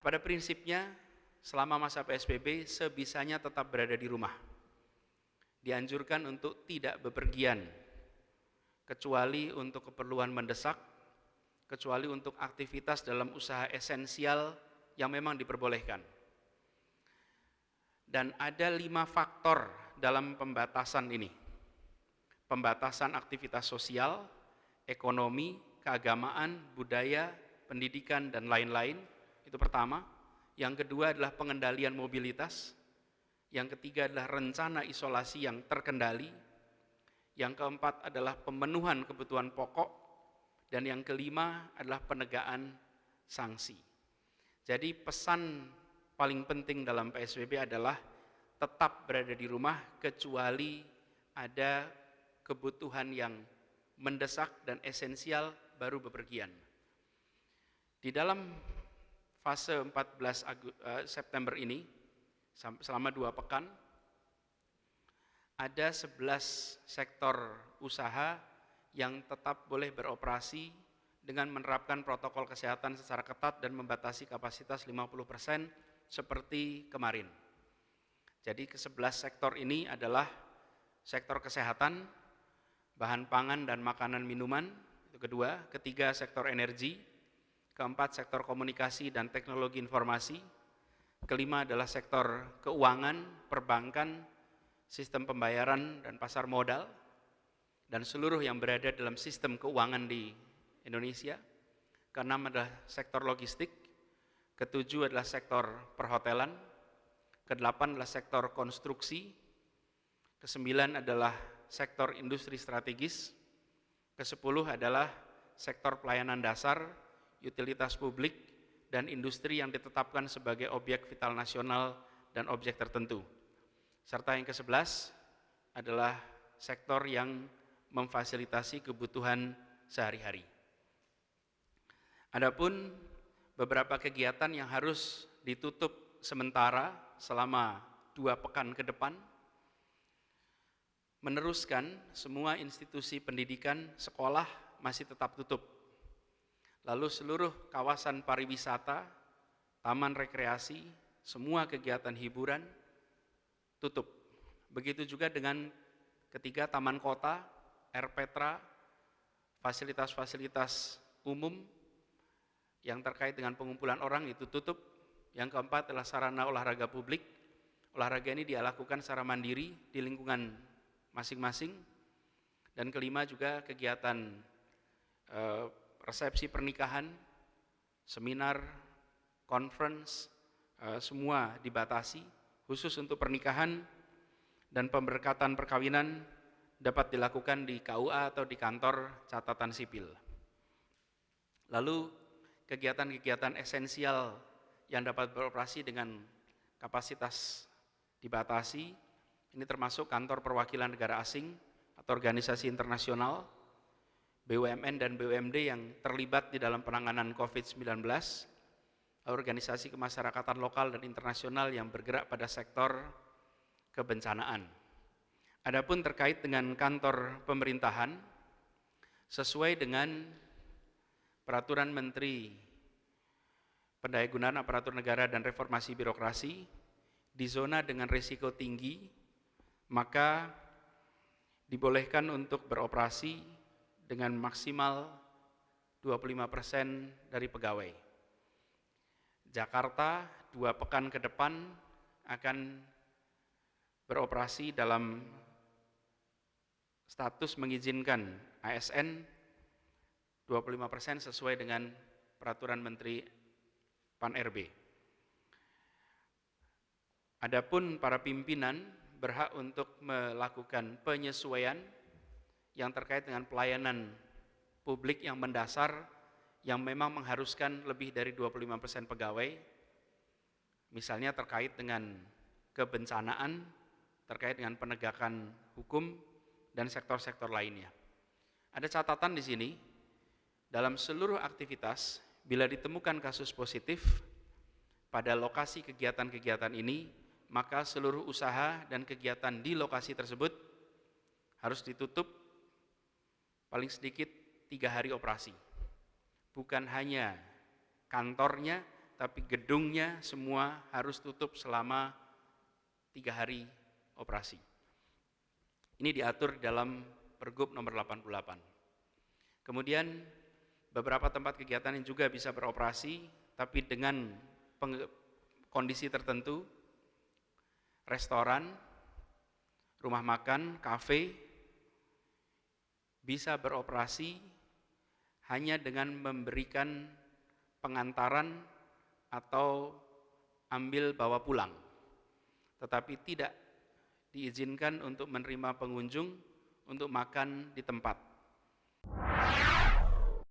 Pada prinsipnya, selama masa PSBB sebisanya tetap berada di rumah. Dianjurkan untuk tidak bepergian, kecuali untuk keperluan mendesak, kecuali untuk aktivitas dalam usaha esensial yang memang diperbolehkan. Dan ada 5 faktor dalam pembatasan ini. Pembatasan aktivitas sosial, ekonomi, keagamaan, budaya, pendidikan, dan lain-lain. Itu pertama. Yang kedua adalah pengendalian mobilitas. Yang ketiga adalah rencana isolasi yang terkendali. Yang keempat adalah pemenuhan kebutuhan pokok. Dan yang kelima adalah penegakan sanksi. Jadi pesan paling penting dalam PSBB adalah tetap berada di rumah kecuali ada kebutuhan yang mendesak dan esensial baru bepergian. Di dalam fase 14 September ini, selama 2 pekan, ada 11 sektor usaha yang tetap boleh beroperasi dengan menerapkan protokol kesehatan secara ketat dan membatasi kapasitas 50% seperti kemarin. Jadi ke-11 sektor ini adalah sektor kesehatan, bahan pangan dan makanan minuman, itu kedua. Ketiga, sektor energi. Keempat, sektor komunikasi dan teknologi informasi. Kelima adalah sektor keuangan, perbankan, sistem pembayaran dan pasar modal, dan seluruh yang berada dalam sistem keuangan di Indonesia. Keenam adalah sektor logistik. Ketujuh adalah sektor perhotelan. Kedelapan adalah sektor konstruksi. Kesembilan adalah sektor industri strategis. Kesepuluh adalah sektor pelayanan dasar, utilitas publik, dan industri yang ditetapkan sebagai objek vital nasional dan objek tertentu. Serta yang ke-11 adalah sektor yang memfasilitasi kebutuhan sehari-hari. Adapun beberapa kegiatan yang harus ditutup sementara selama 2 pekan ke depan, meneruskan semua institusi pendidikan, sekolah masih tetap tutup. Lalu seluruh kawasan pariwisata, taman rekreasi, semua kegiatan hiburan tutup. Begitu juga dengan ketiga, taman kota, RPtra, fasilitas-fasilitas umum yang terkait dengan pengumpulan orang itu tutup. Yang keempat adalah sarana olahraga publik. Olahraga ini dia lakukan secara mandiri di lingkungan masing-masing. Dan kelima juga kegiatan resepsi pernikahan, seminar, conference, semua dibatasi. Khusus untuk pernikahan dan pemberkatan perkawinan dapat dilakukan di KUA atau di kantor catatan sipil. Lalu kegiatan-kegiatan esensial yang dapat beroperasi dengan kapasitas dibatasi, ini termasuk kantor perwakilan negara asing atau organisasi internasional, BUMN dan BUMD yang terlibat di dalam penanganan COVID-19, organisasi kemasyarakatan lokal dan internasional yang bergerak pada sektor kebencanaan. Adapun terkait dengan kantor pemerintahan, sesuai dengan Peraturan Menteri Pendayagunaan Aparatur Negara dan Reformasi Birokrasi, di zona dengan risiko tinggi, maka dibolehkan untuk beroperasi dengan maksimal 25% dari pegawai. Jakarta 2 pekan ke depan akan beroperasi dalam status mengizinkan ASN 25% sesuai dengan Peraturan Menteri Pan-RB. Adapun para pimpinan berhak untuk melakukan penyesuaian yang terkait dengan pelayanan publik yang mendasar yang memang mengharuskan lebih dari 25% pegawai, misalnya terkait dengan kebencanaan, terkait dengan penegakan hukum, dan sektor-sektor lainnya. Ada catatan di sini, dalam seluruh aktivitas, bila ditemukan kasus positif pada lokasi kegiatan-kegiatan ini, maka seluruh usaha dan kegiatan di lokasi tersebut harus ditutup paling sedikit 3 hari operasi. Bukan hanya kantornya, tapi gedungnya semua harus tutup selama 3 hari operasi. Ini diatur dalam Pergub nomor 88. Kemudian beberapa tempat kegiatan yang juga bisa beroperasi, tapi dengan kondisi tertentu, restoran, rumah makan, kafe, bisa beroperasi hanya dengan memberikan pengantaran atau ambil bawa pulang, tetapi tidak diizinkan untuk menerima pengunjung untuk makan di tempat.